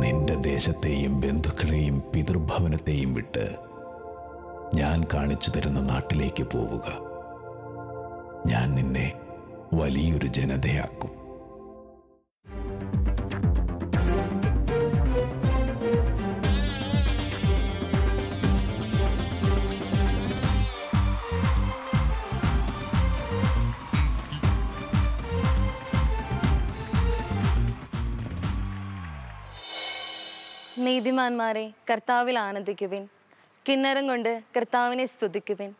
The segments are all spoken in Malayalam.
നിന്റെ ദേശത്തെയും ബന്ധുക്കളെയും പിതൃഭവനത്തെയും വിട്ട് ഞാൻ കാണിച്ചു തരുന്ന നാട്ടിലേക്ക് പോവുക. ഞാൻ നിന്നെ വലിയൊരു ജനതയാക്കും. നീതിമാന്മാരെ കർത്താവിൽ ആനന്ദിക്കുവിൻ, കിന്നരം കൊണ്ട് കർത്താവിനെ സ്തുതിക്കുവിൻ.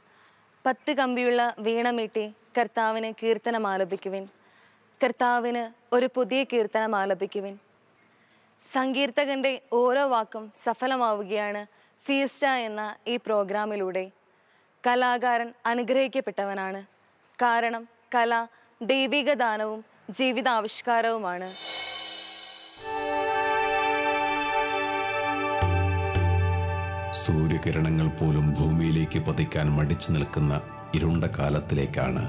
10 കമ്പിയുള്ള വീണമീട്ടി കർത്താവിന് കീർത്തനം ആലപിക്കുവിൻ. കർത്താവിന് ഒരു പുതിയ കീർത്തനം ആലപിക്കുവിൻ. സങ്കീർത്തകൻ്റെ ഓരോ വാക്കും സഫലമാവുകയാണ് ഫീസ്റ്റ എന്ന ഈ പ്രോഗ്രാമിലൂടെ. കലാകാരൻ അനുഗ്രഹിക്കപ്പെട്ടവനാണ്. കാരണം കല ദൈവിക ദാനവും ജീവിതാവിഷ്കാരവുമാണ്. സൂര്യകിരണങ്ങൾ പോലും ഭൂമിയിലേക്ക് പതിക്കാൻ മടിച്ചു നിൽക്കുന്ന ഇരുണ്ട കാലത്തിലേക്കാണ്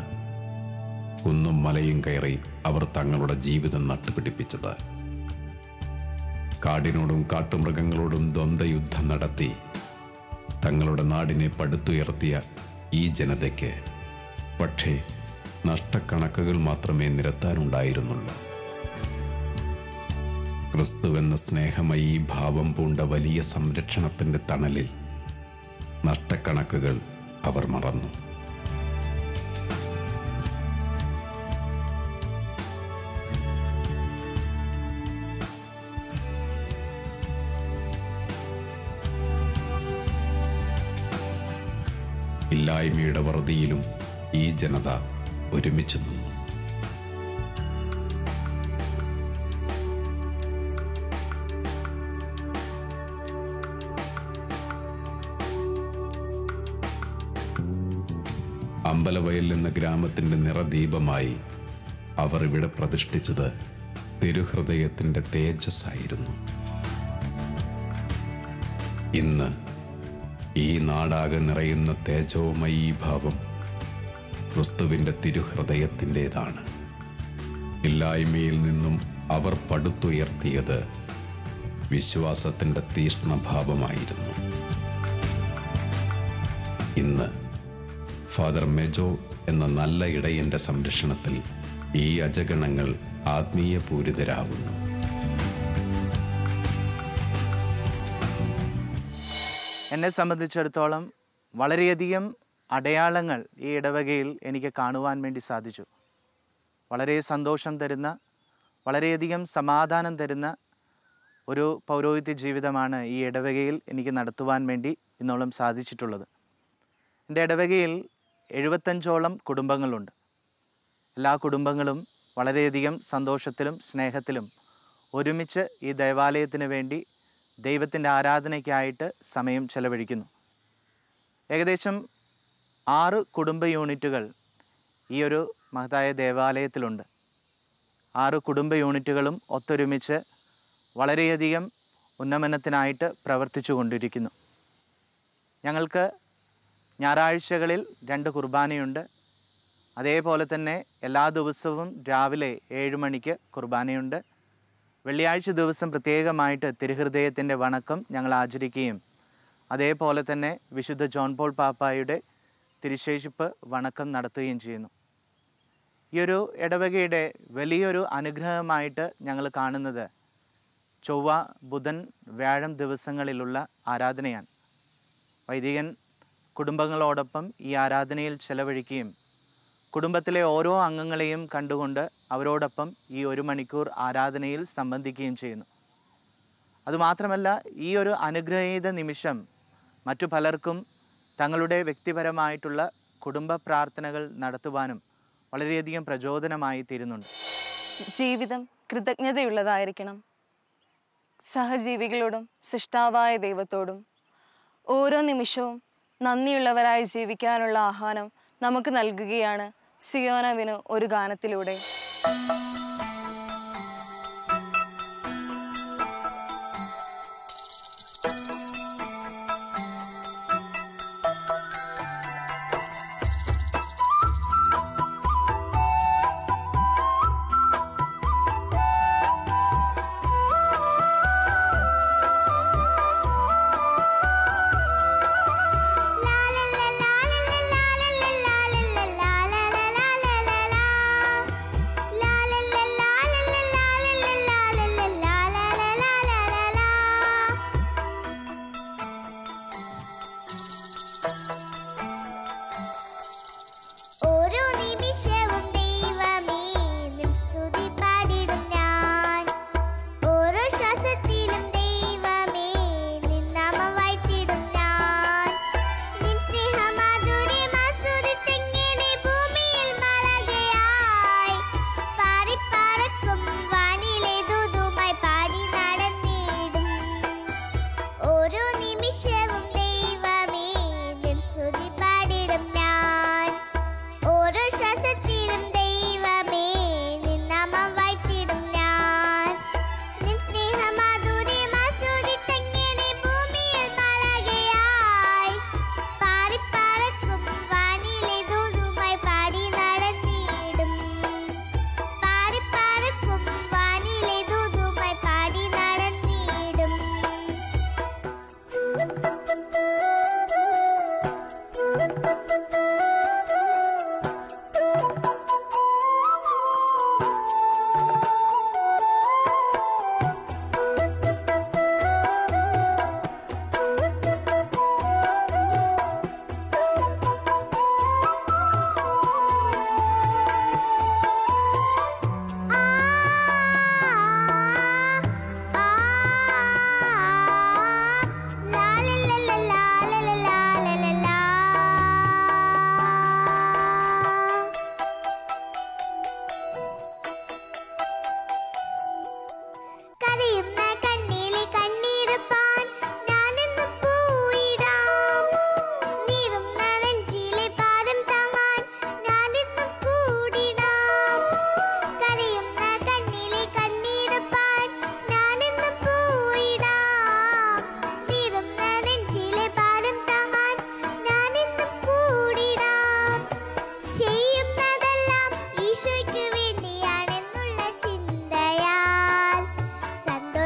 കുന്നും മലയും കയറി അവർ തങ്ങളുടെ ജീവിതം നട്ടുപിടിപ്പിച്ചത്. കാടിനോടും കാട്ടുമൃഗങ്ങളോടും ദ്വന്ദ്വയുദ്ധം നടത്തി തങ്ങളുടെ നാടിനെ പടുത്തുയർത്തിയ ഈ ജനതയ്ക്ക് പക്ഷേ നഷ്ടക്കണക്കുകൾ മാത്രമേ നിരത്താനുണ്ടായിരുന്നുള്ളൂ. ക്രിസ്തുവെന്ന സ്നേഹമയി ഭാവം പൂണ്ട വലിയ സംരക്ഷണത്തിൻ്റെ തണലിൽ നഷ്ടക്കണക്കുകൾ അവർ മറന്നു. ഇല്ലായ്മയുടെ വറുതിയിലും ഈ ജനത ഒരുമിച്ച് നിന്നു. അമ്പലവയൽ എന്ന ഗ്രാമത്തിൻ്റെ നിറദീപമായി അവർ ഇവിടെ പ്രതിഷ്ഠിച്ചത് തിരുഹൃദയത്തിൻ്റെ തേജസ്സായിരുന്നു. ഇന്ന് ഈ നാടാകെ നിറയുന്ന തേജോമയീ ഭാവം ക്രിസ്തുവിൻ്റെ തിരുഹൃദയത്തിൻ്റെതാണ്. ഇല്ലായ്മയിൽ നിന്നും അവർ പടുത്തുയർത്തിയത് വിശ്വാസത്തിൻ്റെ തീഷ്ണഭാവമായിരുന്നു. ഇന്ന് ഫാദർ മെജോ എന്ന നല്ല ഇടയൻ്റെ സംരക്ഷണത്തിൽ ഈ അജഗണങ്ങൾ ആത്മീയ പൂരിതരാകുന്നു. എന്നെ സംബന്ധിച്ചിടത്തോളം വളരെയധികം അടയാളങ്ങൾ ഈ ഇടവകയിൽ എനിക്ക് കാണുവാൻ വേണ്ടി സാധിച്ചു. വളരെ സന്തോഷം തരുന്ന, വളരെയധികം സമാധാനം തരുന്ന ഒരു പൗരോഹിത്യ ജീവിതമാണ് ഈ ഇടവകയിൽ എനിക്ക് നടത്തുവാൻ വേണ്ടി ഇന്നോളം സാധിച്ചിട്ടുള്ളത്. എൻ്റെ ഇടവകയിൽ 75ഓളം കുടുംബങ്ങളുണ്ട്. എല്ലാ കുടുംബങ്ങളും വളരെയധികം സന്തോഷത്തിലും സ്നേഹത്തിലും ഒരുമിച്ച് ഈ ദേവാലയത്തിന് വേണ്ടി ദൈവത്തിൻ്റെ ആരാധനയ്ക്കായിട്ട് സമയം ചെലവഴിക്കുന്നു. ഏകദേശം 6 കുടുംബ യൂണിറ്റുകൾ ഈ ഒരു മഹത്തായ ദേവാലയത്തിലുണ്ട്. 6 കുടുംബ യൂണിറ്റുകളും ഒത്തൊരുമിച്ച് വളരെയധികം ഉന്നമനത്തിനായിട്ട് പ്രവർത്തിച്ചു കൊണ്ടിരിക്കുന്നു. ഞങ്ങൾക്ക് ഞായറാഴ്ചകളിൽ 2 കുർബാനയുണ്ട്. അതേപോലെ തന്നെ എല്ലാ ദിവസവും രാവിലെ 7 മണിക്ക് കുർബാനയുണ്ട്. വെള്ളിയാഴ്ച ദിവസം പ്രത്യേകമായിട്ട് തിരുഹൃദയത്തിൻ്റെ വണക്കം ഞങ്ങൾ ആചരിക്കുകയും അതേപോലെ തന്നെ വിശുദ്ധ ജോൺ പോൾ പാപ്പായുടെ തിരുശേഷിപ്പ് വണക്കം നടത്തുകയും ചെയ്യുന്നു. ഈ ഒരു ഇടവകയുടെ വലിയൊരു അനുഗ്രഹമായിട്ട് ഞങ്ങൾ കാണുന്നത് ചൊവ്വ, ബുധൻ, വ്യാഴം ദിവസങ്ങളിലുള്ള ആരാധനയാണ്. വൈദികൻ കുടുംബങ്ങളോടൊപ്പം ഈ ആരാധനയിൽ ചെലവഴിക്കുകയും കുടുംബത്തിലെ ഓരോ അംഗങ്ങളെയും കണ്ടുകൊണ്ട് അവരോടൊപ്പം ഈ 1 മണിക്കൂർ ആരാധനയിൽ സംബന്ധിക്കുകയും ചെയ്യുന്നു. അതുമാത്രമല്ല, ഈ ഒരു അനുഗ്രഹീത നിമിഷം മറ്റു പലർക്കും തങ്ങളുടെ വ്യക്തിപരമായിട്ടുള്ള കുടുംബ പ്രാർത്ഥനകൾ നടത്തുവാനും വളരെയധികം പ്രചോദനമായി തീരുന്നുണ്ട്. ജീവിതം കൃതജ്ഞതയുള്ളതായിരിക്കണം. സഹജീവികളോടും സൃഷ്ടാവായ ദൈവത്തോടും ഓരോ നിമിഷവും നന്ദിയുള്ളവരായി ജീവിക്കാനുള്ള ആഹ്വാനം നമുക്ക് നൽകുകയാണ് സിയോനവിനു ഒരു ഗാനത്തിലൂടെ.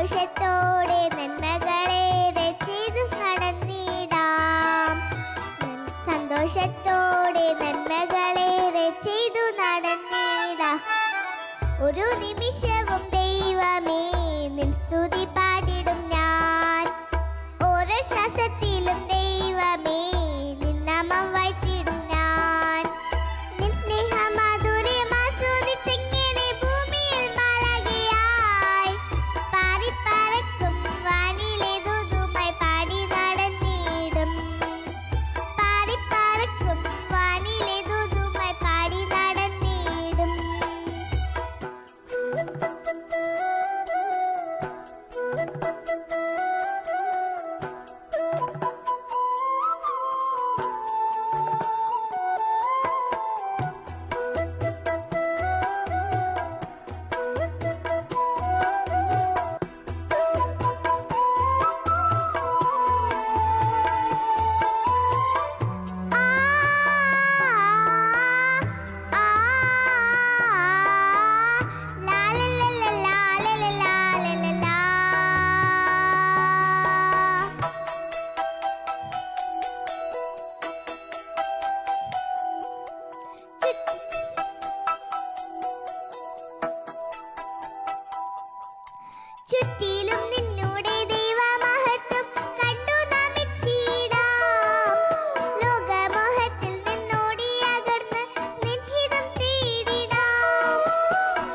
സന്തോഷത്തോടെ നന്മകളേറെ ചെയ്തു നടന്നിടാം. സന്തോഷത്തോടെ നന്മകളേറെ ചെയ്തു നടന്നിടാം. ഒരു നിമിഷവും ദൈവമേ നിൻ സ്തുതി പാടിടും ഞാൻ. ഓരോ ശ്വാസത്തിലും ദൈവമേ നിൻ നാമം വാഴ്ത്തിടും ഞാൻ. നിൻ സ്നേഹമാധുര്യം ആസ്വദിച്ചെങ്ങനെ ഭൂമിയിൽ മാലാഖയായി പാറിപ്പറക്കും വാനിലെ ദൂതുമായി പാടി നടന്നിടും. പാറിപ്പറക്കും വാനിലെ ദൂതുമായി പാടി നടന്നിടും. ചുറ്റിലും നിന്നോടെ ദൈവമഹത്വം കണ്ടു നമിച്ചിടാം. ലോകമോഹത്തിൽ നിന്നോടി അകർന്ന് നിൻഹിതം തേടിടാം.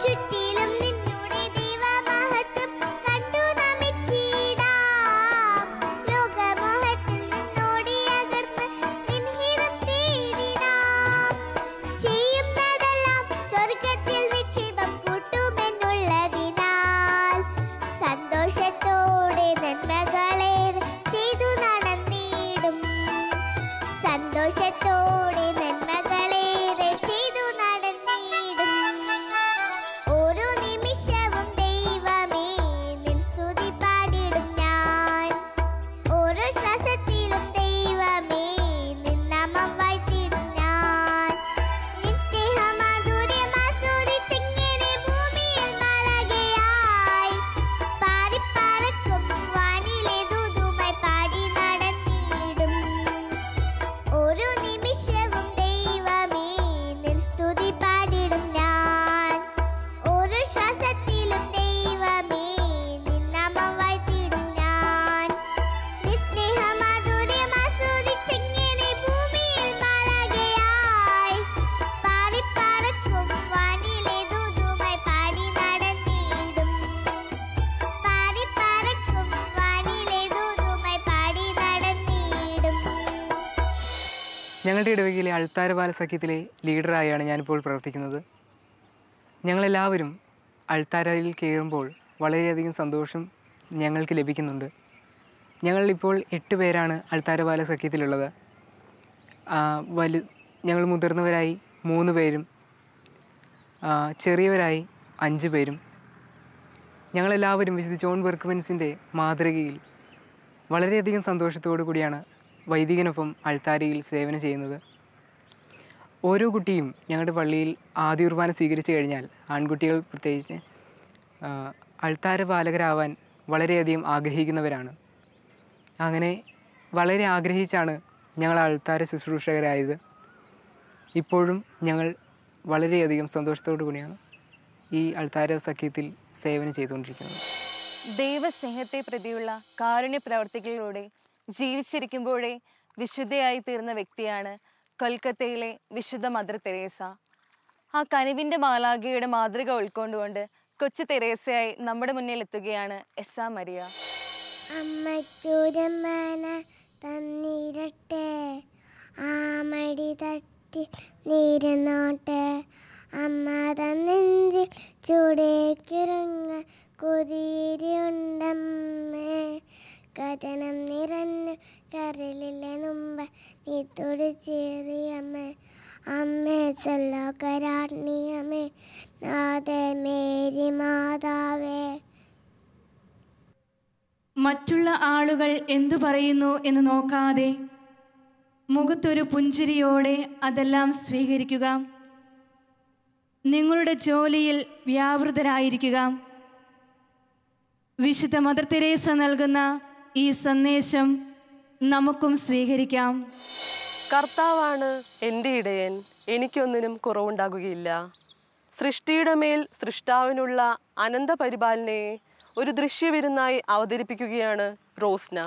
ചുറ്റിലും നിന്നോടെ ദൈവമഹത്വം കണ്ടു നമിച്ചിടാം. ലോകമോഹത്തിൽ നിന്നോടി അകർന്ന് നിൻഹിതം തേടിടാം. ചെയ്യുന്നതെല്ലാം സ്വർഗത്തിൽ നിക്ഷേപം കൂട്ടുമെന്നുള്ളതിനാൽ സന്തോഷത്തോടെ നന്മകളേറെ ചെയ്തു നടന്നിടും. സന്തോഷത്തോടെ നന്മകളേറെ ചെയ്തു നടന്നിടും. ഓരോ നിമിഷവും ദൈവമേ നിൻ സ്തുതി പാടിടും ഞാൻ. ഓരോ ശ്വാസത്തിലും ദൈവമേ നിൻ നാമം വാഴ്ത്തിടും ഞാൻ. നിൻ സ്നേഹമാധുര്യം ആസ്വദിച്ചെങ്ങനെ ഭൂമിയിൽ മാലാഖയായി പാറിപ്പറക്കും വാനിലെ ദൂതുമായി പാടി നടന്നിടും. ഓരോ നിമിഷവും ദൈവമേ നിൻ സ്തുതി പാടിടും ഞാൻ. ഓരോ ശ്വാസത്തിലും ദൈവമേ നിൻ നാമം വാഴ്ത്തിടും ഞാൻ. നിൻ സ്നേഹമാധുര്യം ആസ്വദിച്ചെങ്ങനെ ഭൂമിയിൽ മാലാഖയായി പാറിപ്പറക്കും വാനിലെ ദൂതുമായി പാടി നടന്നിടും. പാറിപ്പറക്കും വാനിലെ ദൂതുമായി പാടി നടന്നിടും. ഞങ്ങളുടെ ഇടവകയിലെ അൾത്താരപാല സഖ്യത്തിലെ ലീഡറായാണ് ഞാനിപ്പോൾ പ്രവർത്തിക്കുന്നത്. ഞങ്ങളെല്ലാവരും അൾത്താരയിൽ കയറുമ്പോൾ വളരെയധികം സന്തോഷം ഞങ്ങൾക്ക് ലഭിക്കുന്നുണ്ട്. ഞങ്ങളിപ്പോൾ 8 പേരാണ് അൾത്താരപാല സഖ്യത്തിലുള്ളത്. ഞങ്ങൾ മുതിർന്നവരായി 3 പേരും ചെറിയവരായി 5 പേരും. ഞങ്ങളെല്ലാവരും വിശുദ്ധ ജോൺ ബെർക്ക്മൻസിൻ്റെ മാതൃകയിൽ വളരെയധികം സന്തോഷത്തോടു കൂടിയാണ് വൈദികനൊപ്പം അൾത്താരയിൽ സേവനം ചെയ്യുന്നത്. ഓരോ കുട്ടിയും ഞങ്ങളുടെ പള്ളിയിൽ ആദ്യ കുർബാന സ്വീകരിച്ചു കഴിഞ്ഞാൽ ആൺകുട്ടികൾ പ്രത്യേകിച്ച് അൾത്താര പാലകരാവാൻ വളരെയധികം ആഗ്രഹിക്കുന്നവരാണ്. അങ്ങനെ വളരെ ആഗ്രഹിച്ചാണ് ഞങ്ങൾ അൾത്താര ശുശ്രൂഷകരായത്. ഇപ്പോഴും ഞങ്ങൾ വളരെയധികം സന്തോഷത്തോടു കൂടിയാണ് ഈ അൾത്താര സഖ്യത്തിൽ സേവനം ചെയ്തുകൊണ്ടിരിക്കുന്നത്. ദൈവസ്നേഹത്തെ പ്രതിയുള്ള കാരുണ്യ പ്രവർത്തികളിലൂടെ ജീവിച്ചിരിക്കുമ്പോഴേ വിശുദ്ധയായി തീർന്ന വ്യക്തിയാണ് കൊൽക്കത്തയിലെ വിശുദ്ധ മദർ തെരേസ. ആ കനിവിൻ്റെ മാലാഖയുടെ മാതൃക ഉൾക്കൊണ്ടുകൊണ്ട് കൊച്ചു തെരേസയായി നമ്മുടെ മുന്നിൽ എത്തുകയാണ് എസ്സാ മരിയ. അമ്മച്ചൂരമ്മന തന്നിരട്ടെ ആമടി തട്ടി നീരുന്നോട്ടെ അമ്മ തന്നെഞ്ചിൽ ചൂടേക്കിറങ്ങ കുതിരിയുണ്ടമ്മേ കഥനം നിറഞ്ഞു കരളിലെ മുമ്പ് നീ തുടിച്ചേറിയമ്മ അമ്മേ ചൊല്ലോകരാജ്ഞിയമ്മേ നാഥേ മേരി മാതാവേ. മറ്റുള്ള ആളുകൾ എന്തു പറയുന്നു എന്ന് നോക്കാതെ മുഖത്തൊരു പുഞ്ചിരിയോടെ അതെല്ലാം സ്വീകരിക്കുക. നിങ്ങളുടെ ജോലിയിൽ വ്യാപൃതരായിരിക്കുക. വിശുദ്ധ മദർ തെരേസ നൽകുന്ന ഈ സന്ദേശം നമുക്കും സ്വീകരിക്കാം. കർത്താവാണ് എൻ്റെ ഇടയൻ, എനിക്കൊന്നിനും കുറവുണ്ടാകുകയില്ല. സൃഷ്ടിയുടെ മേൽ സൃഷ്ടാവിനുള്ള അനന്ത പരിപാലനയെ ഒരു ദൃശ്യവിരുന്നായി അവതരിപ്പിക്കുകയാണ് റോസ്ന.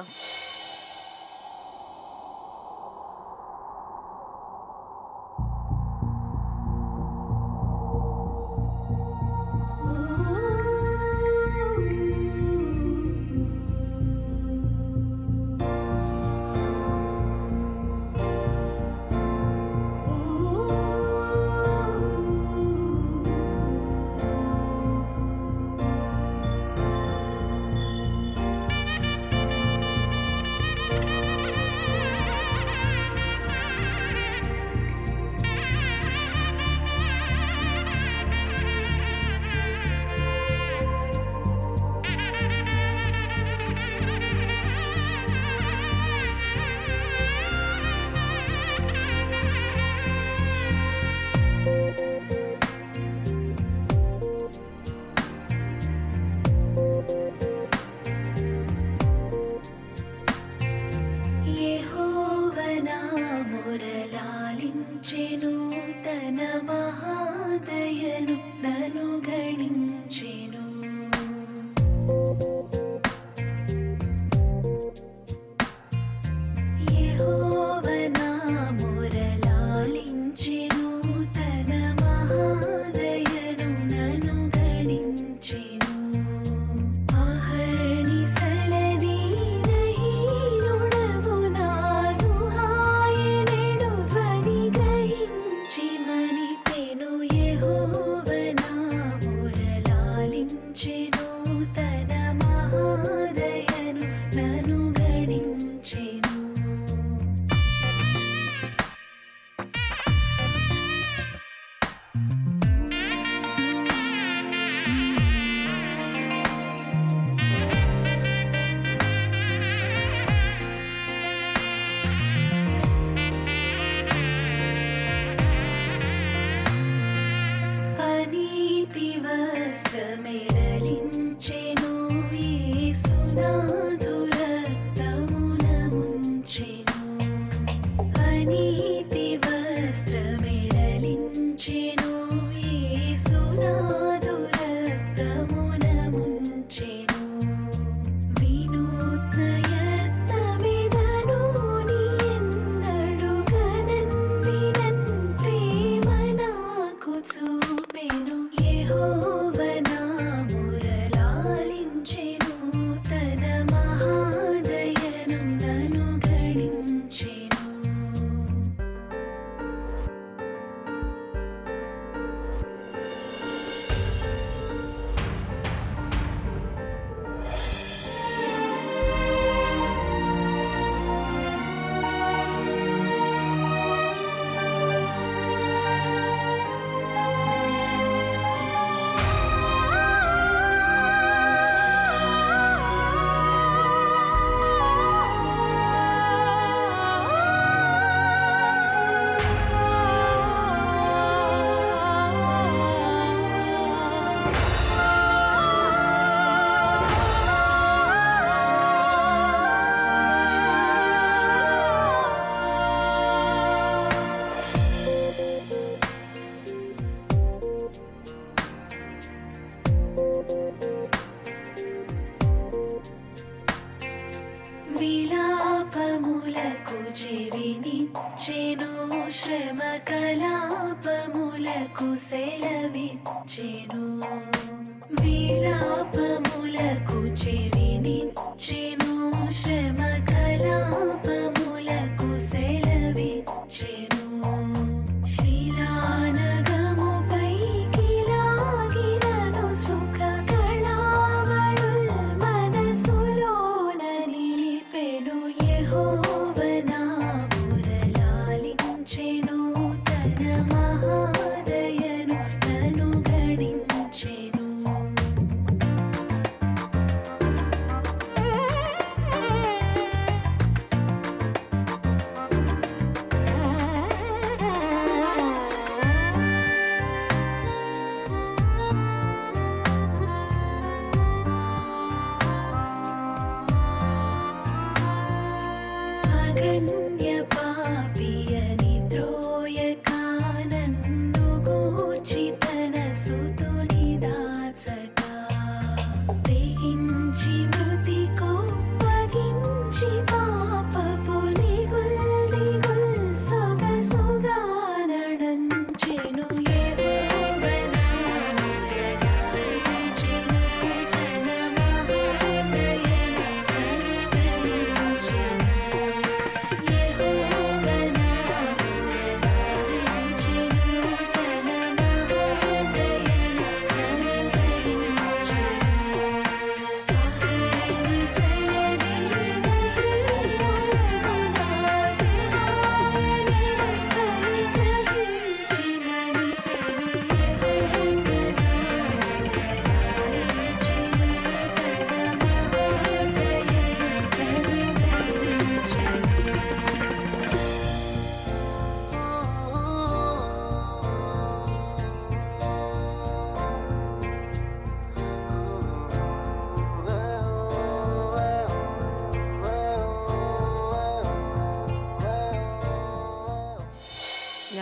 మహాదయను నను గణించే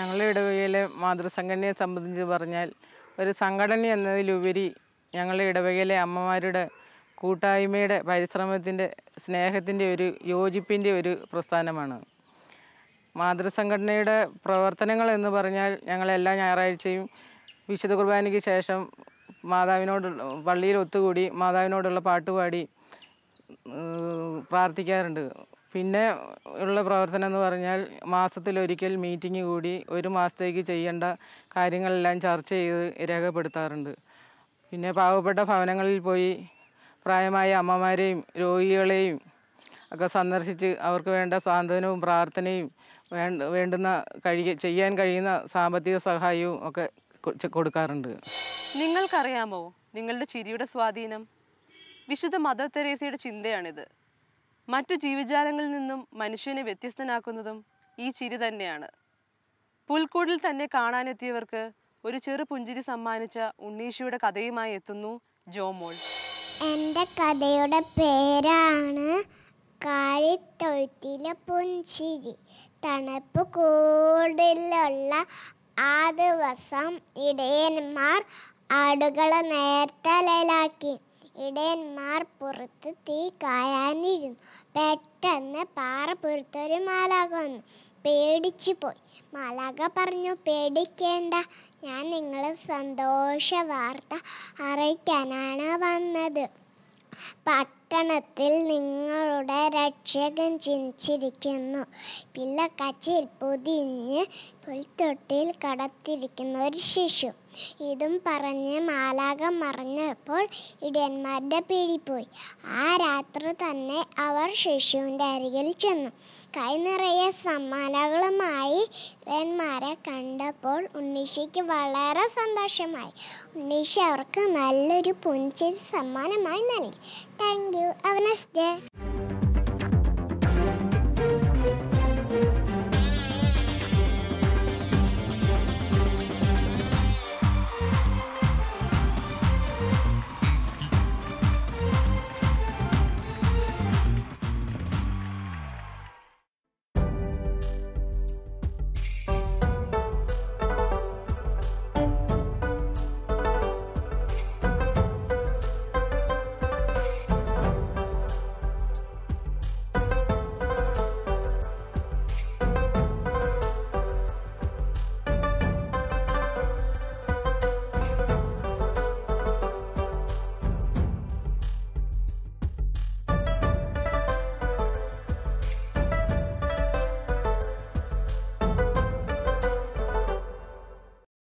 ഞങ്ങളുടെ ഇടവകയിലെ മാതൃസംഘടനയെ സംബന്ധിച്ച് പറഞ്ഞാൽ ഒരു സംഘടന എന്നതിലുപരി ഞങ്ങളുടെ ഇടവകയിലെ അമ്മമാരുടെ കൂട്ടായ്മയുടെ പരിശ്രമത്തിൻ്റെ സ്നേഹത്തിൻ്റെ ഒരു യോജിപ്പിൻ്റെ ഒരു പ്രസ്ഥാനമാണ്. മാതൃസംഘടനയുടെ പ്രവർത്തനങ്ങൾ എന്ന് പറഞ്ഞാൽ ഞങ്ങളെല്ലാ ഞായറാഴ്ചയും വിശുദ്ധ കുർബാനയ്ക്ക് ശേഷം മാതാവിനോട് പള്ളിയിൽ ഒത്തുകൂടി മാതാവിനോടുള്ള പാട്ടുപാടി പ്രാർത്ഥിക്കാറുണ്ട്. പിന്നെ ഉള്ള പ്രവർത്തനം എന്ന് പറഞ്ഞാൽ മാസത്തിലൊരിക്കൽ മീറ്റിംഗ് കൂടി ഒരു മാസത്തേക്ക് ചെയ്യേണ്ട കാര്യങ്ങളെല്ലാം ചർച്ച ചെയ്ത് രേഖപ്പെടുത്താറുണ്ട്. പിന്നെ പാവപ്പെട്ട ഭവനങ്ങളിൽ പോയി പ്രായമായ അമ്മമാരെയും രോഗികളെയും ഒക്കെ സന്ദർശിച്ച് അവർക്ക് വേണ്ട സാന്ത്വനവും പ്രാർത്ഥനയും വേണ്ടുന്ന ചെയ്യാൻ കഴിയുന്ന സാമ്പത്തിക സഹായവും ഒക്കെ കൊടുക്കാറുണ്ട്. നിങ്ങൾക്കറിയാമോ നിങ്ങളുടെ ചിരിയുടെ സ്വാധീനം? വിശുദ്ധ മദർ തെരേസയുടെ ചിന്തയാണിത്. മറ്റു ജീവജാലങ്ങളിൽ നിന്നും മനുഷ്യനെ വ്യത്യസ്തനാക്കുന്നതും ഈ ചിരി തന്നെയാണ്. പുൽക്കൂടിൽ തന്നെ കാണാനെത്തിയവർക്ക് ഒരു ചെറു പുഞ്ചിരി സമ്മാനിച്ച ഉണ്ണീശോയുടെ കഥയുമായി എത്തുന്നു ജോമോൾ. എൻ്റെ കഥയുടെ പേരാണ് കാലിത്തൊഴുത്തിലെ പുഞ്ചിരി. തണുപ്പ് കൂടുതലുള്ള ആ ദിവസം ഇടയന്മാർ ആടുകളെ നേർത്തലയിലാക്കി. ഇടയന്മാർ പുറത്ത് തീ കായാനിരുന്നു. പെട്ടെന്ന് പാറപ്പുറത്തൊരു മാലാഖ വന്നു. പേടിച്ചു പോയി. മാലാഖ പറഞ്ഞു, പേടിക്കേണ്ട, ഞാൻ നിങ്ങളെ സന്തോഷ വാർത്ത അറിയിക്കാനാണ് വന്നത്. പട്ടണത്തിൽ നിങ്ങളുടെ രക്ഷകൻ ജനിച്ചിരിക്കുന്നു. പിള്ളക്കച്ചിൽ പൊതിഞ്ഞ് പുൽത്തൊട്ടിയിൽ കടത്തിരിക്കുന്ന ഒരു ശിശു. ഇതും പറഞ്ഞ് മാലാഖ മറഞ്ഞപ്പോൾ ഇടയന്മാരുടെ പിടിപോയി. ആ രാത്രി തന്നെ അവർ ശിശുവിൻ്റെ അരികിൽ ചെന്നു. കൈ നിറയെ സമ്മാനങ്ങളുമായി ഇടയന്മാരെ കണ്ടപ്പോൾ ഉണ്ണീശയ്ക്ക് വളരെ സന്തോഷമായി. ഉണ്ണീശ അവർക്ക് നല്ലൊരു പുഞ്ചിരി സമ്മാനമായി നൽകി. Thank you. Have A nice day.